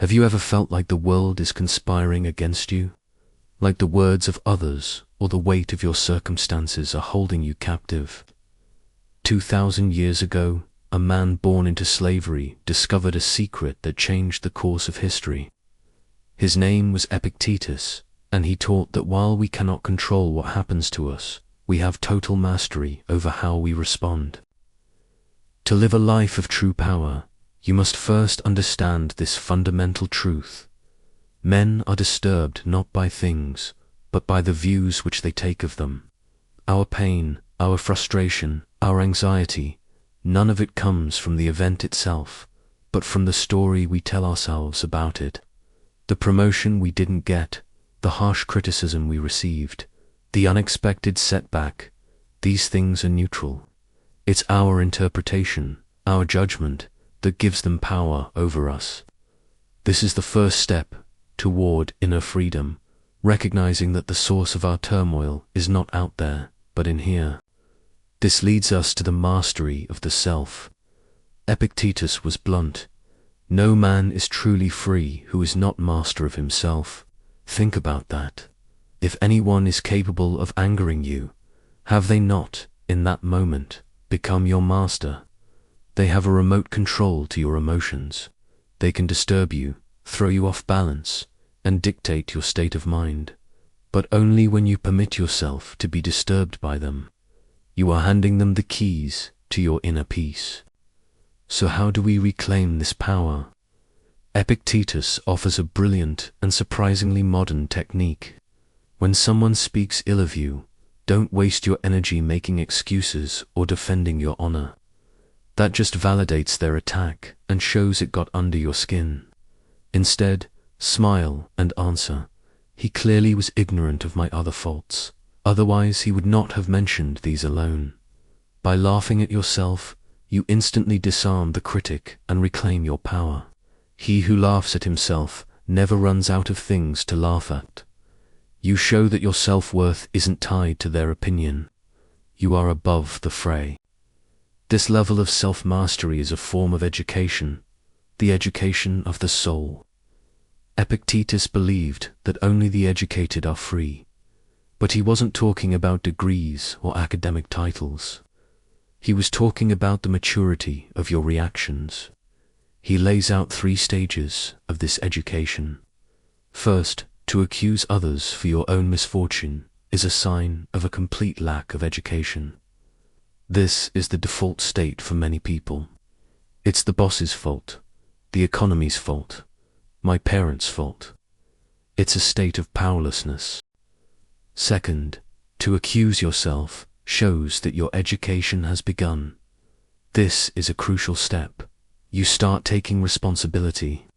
Have you ever felt like the world is conspiring against you? Like the words of others or the weight of your circumstances are holding you captive? 2,000 years ago, a man born into slavery discovered a secret that changed the course of history. His name was Epictetus, and he taught that while we cannot control what happens to us, we have total mastery over how we respond. To live a life of true power, you must first understand this fundamental truth. Men are disturbed not by things, but by the views which they take of them. Our pain, our frustration, our anxiety, none of it comes from the event itself, but from the story we tell ourselves about it. The promotion we didn't get, the harsh criticism we received, the unexpected setback, these things are neutral. It's our interpretation, our judgment, that gives them power over us. This is the first step toward inner freedom, recognizing that the source of our turmoil is not out there, but in here. This leads us to the mastery of the self. Epictetus was blunt. No man is truly free who is not master of himself. Think about that. If anyone is capable of angering you, have they not, in that moment, become your master? They have a remote control to your emotions. They can disturb you, throw you off balance, and dictate your state of mind. But only when you permit yourself to be disturbed by them. You are handing them the keys to your inner peace. So how do we reclaim this power? Epictetus offers a brilliant and surprisingly modern technique. When someone speaks ill of you, don't waste your energy making excuses or defending your honor. That just validates their attack and shows it got under your skin. Instead, smile and answer, "He clearly was ignorant of my other faults. Otherwise he would not have mentioned these alone." By laughing at yourself, you instantly disarm the critic and reclaim your power. He who laughs at himself never runs out of things to laugh at. You show that your self-worth isn't tied to their opinion. You are above the fray. This level of self-mastery is a form of education, the education of the soul. Epictetus believed that only the educated are free, but he wasn't talking about degrees or academic titles. He was talking about the maturity of your reactions. He lays out 3 stages of this education. First, to accuse others for your own misfortune is a sign of a complete lack of education. This is the default state for many people. It's the boss's fault, the economy's fault, my parents' fault. It's a state of powerlessness. Second, to accuse yourself shows that your education has begun. This is a crucial step. You start taking responsibility.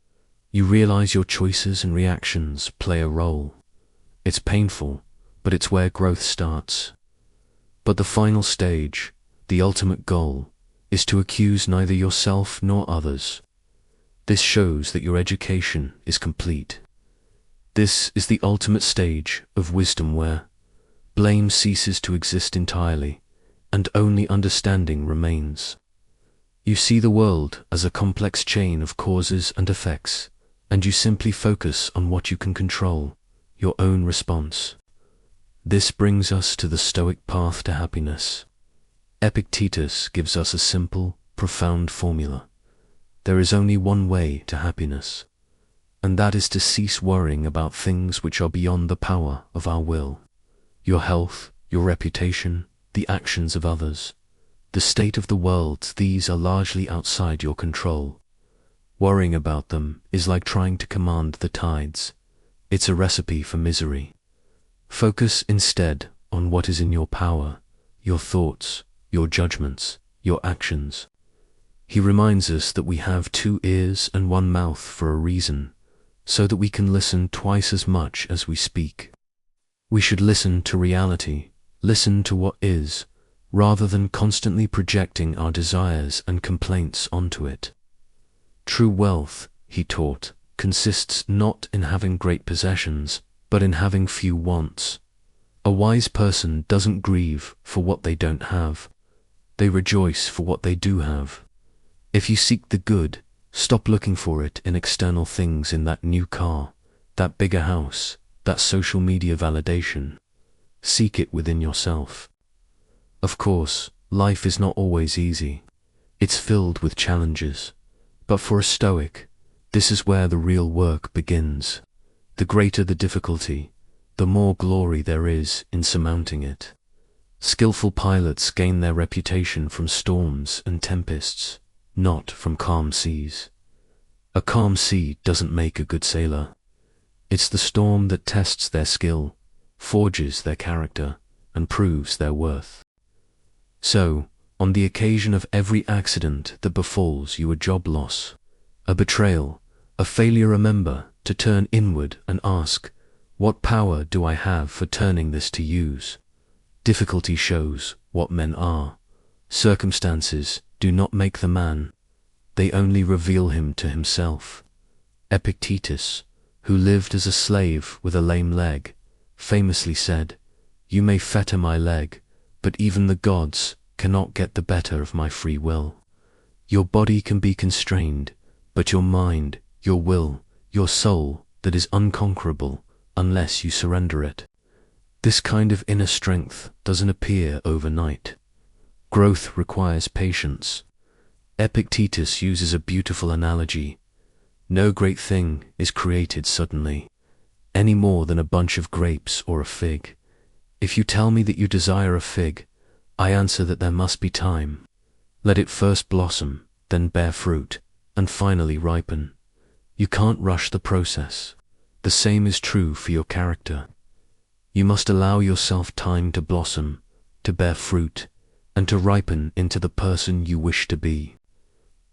You realize your choices and reactions play a role. It's painful, but it's where growth starts. But the final stage, the ultimate goal, is to accuse neither yourself nor others. This shows that your education is complete. This is the ultimate stage of wisdom where blame ceases to exist entirely, and only understanding remains. You see the world as a complex chain of causes and effects, and you simply focus on what you can control, your own response. This brings us to the Stoic path to happiness. Epictetus gives us a simple, profound formula. There is only one way to happiness, and that is to cease worrying about things which are beyond the power of our will. Your health, your reputation, the actions of others, the state of the world, these are largely outside your control. Worrying about them is like trying to command the tides. It's a recipe for misery. Focus instead on what is in your power, your thoughts, your judgments, your actions. He reminds us that we have 2 ears and 1 mouth for a reason, so that we can listen twice as much as we speak. We should listen to reality, listen to what is, rather than constantly projecting our desires and complaints onto it. True wealth, he taught, consists not in having great possessions, but in having few wants. A wise person doesn't grieve for what they don't have. They rejoice for what they do have. If you seek the good, Stop looking for it in external things, in that new car, that bigger house, that social media validation. Seek it within yourself. Of course, life is not always easy. It's filled with challenges. But for a Stoic, this is where the real work begins. The greater the difficulty, the more glory there is in surmounting it. Skillful pilots gain their reputation from storms and tempests, not from calm seas. A calm sea doesn't make a good sailor. It's the storm that tests their skill, forges their character, and proves their worth. So, on the occasion of every accident that befalls you, a job loss, a betrayal, a failure, remember to turn inward and ask, what power do I have for turning this to use? Difficulty shows what men are. Circumstances do not make the man. They only reveal him to himself. Epictetus, who lived as a slave with a lame leg, famously said, "You may fetter my leg, but even the gods cannot get the better of my free will." Your body can be constrained, but your mind, your will, your soul, that is unconquerable unless you surrender it. This kind of inner strength doesn't appear overnight. Growth requires patience. Epictetus uses a beautiful analogy. No great thing is created suddenly, any more than a bunch of grapes or a fig. If you tell me that you desire a fig, I answer that there must be time. Let it first blossom, then bear fruit, and finally ripen. You can't rush the process. The same is true for your character. You must allow yourself time to blossom, to bear fruit, and to ripen into the person you wish to be.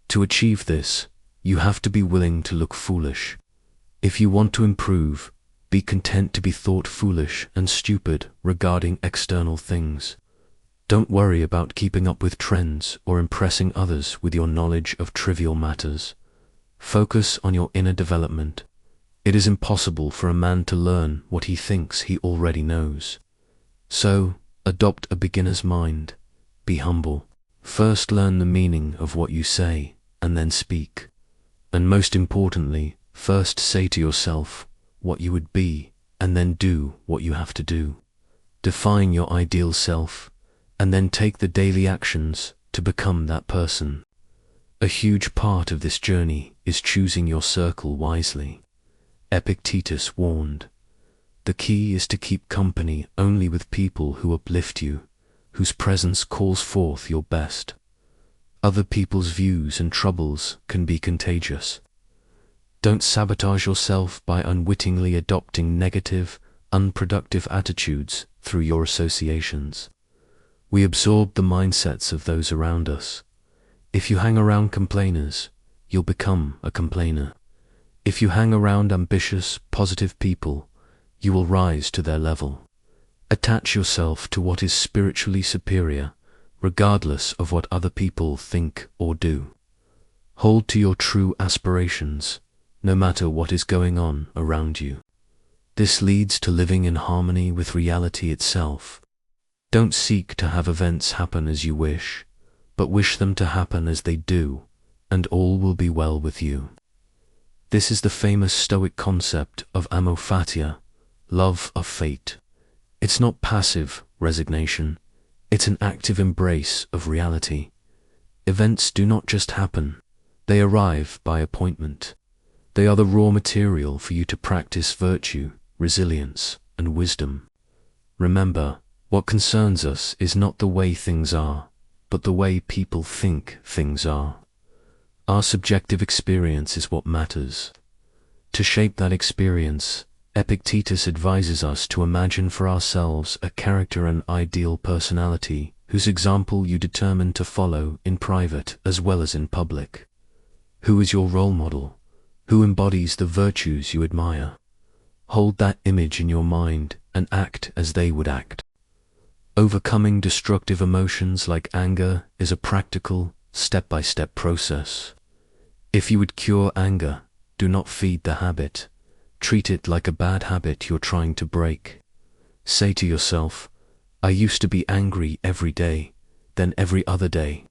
To achieve this, you have to be willing to look foolish. If you want to improve, be content to be thought foolish and stupid regarding external things. Don't worry about keeping up with trends or impressing others with your knowledge of trivial matters. Focus on your inner development. It is impossible for a man to learn what he thinks he already knows. So, adopt a beginner's mind. Be humble. First learn the meaning of what you say, and then speak. And most importantly, first say to yourself what you would be, and then do what you have to do. Define your ideal self, and then take the daily actions to become that person. A huge part of this journey is choosing your circle wisely. Epictetus warned, "The key is to keep company only with people who uplift you, whose presence calls forth your best." Other people's views and troubles can be contagious. Don't sabotage yourself by unwittingly adopting negative, unproductive attitudes through your associations. We absorb the mindsets of those around us. If you hang around complainers, you'll become a complainer. If you hang around ambitious, positive people, you will rise to their level. Attach yourself to what is spiritually superior, regardless of what other people think or do. Hold to your true aspirations, no matter what is going on around you. This leads to living in harmony with reality itself. Don't seek to have events happen as you wish, but wish them to happen as they do, and all will be well with you. This is the famous Stoic concept of amor fatia, love of fate. It's not passive resignation, it's an active embrace of reality. Events do not just happen, they arrive by appointment. They are the raw material for you to practice virtue, resilience, and wisdom. Remember, what concerns us is not the way things are, but the way people think things are. Our subjective experience is what matters. To shape that experience, Epictetus advises us to imagine for ourselves a character and ideal personality whose example you determine to follow in private as well as in public. Who is your role model? Who embodies the virtues you admire? Hold that image in your mind and act as they would act. Overcoming destructive emotions like anger is a practical, step-by-step process. If you would cure anger, do not feed the habit. Treat it like a bad habit you're trying to break. Say to yourself, "I used to be angry every day, then every other day.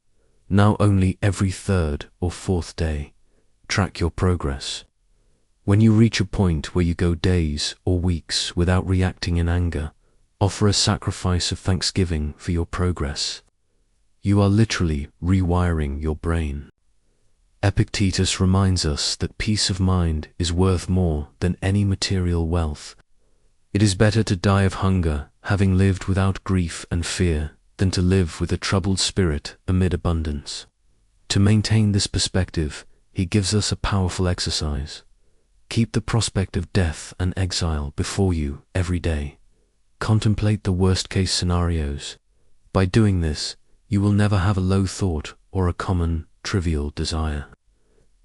Now only every third or fourth day." track your progress. When you reach a point where you go days or weeks without reacting in anger, offer a sacrifice of thanksgiving for your progress. You are literally rewiring your brain. Epictetus reminds us that peace of mind is worth more than any material wealth. It is better to die of hunger, having lived without grief and fear, than to live with a troubled spirit amid abundance. To maintain this perspective, he gives us a powerful exercise. Keep the prospect of death and exile before you every day. Contemplate the worst-case scenarios. By doing this, you will never have a low thought or a common, trivial desire.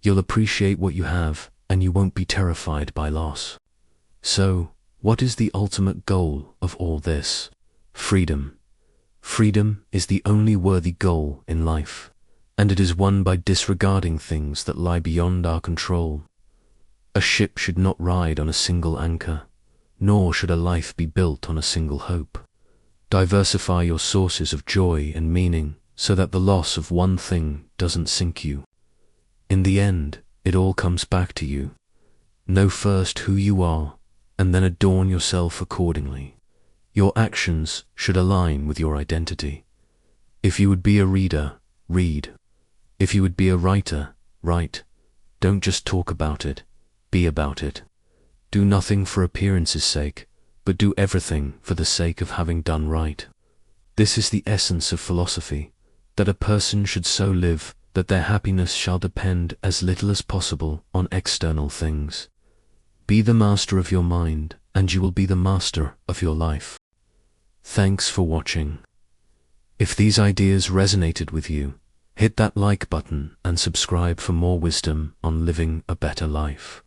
You'll appreciate what you have, and you won't be terrified by loss. So, what is the ultimate goal of all this? Freedom. Freedom is the only worthy goal in life, and it is won by disregarding things that lie beyond our control. A ship should not ride on a single anchor, nor should a life be built on a single hope. Diversify your sources of joy and meaning so that the loss of one thing doesn't sink you. In the end, it all comes back to you. Know first who you are, and then adorn yourself accordingly. Your actions should align with your identity. If you would be a reader, read. If you would be a writer, write. Don't just talk about it, be about it. Do nothing for appearance's sake, but do everything for the sake of having done right. This is the essence of philosophy, that a person should so live that their happiness shall depend as little as possible on external things. Be the master of your mind, and you will be the master of your life. Thanks for watching. If these ideas resonated with you, hit that like button and subscribe for more wisdom on living a better life.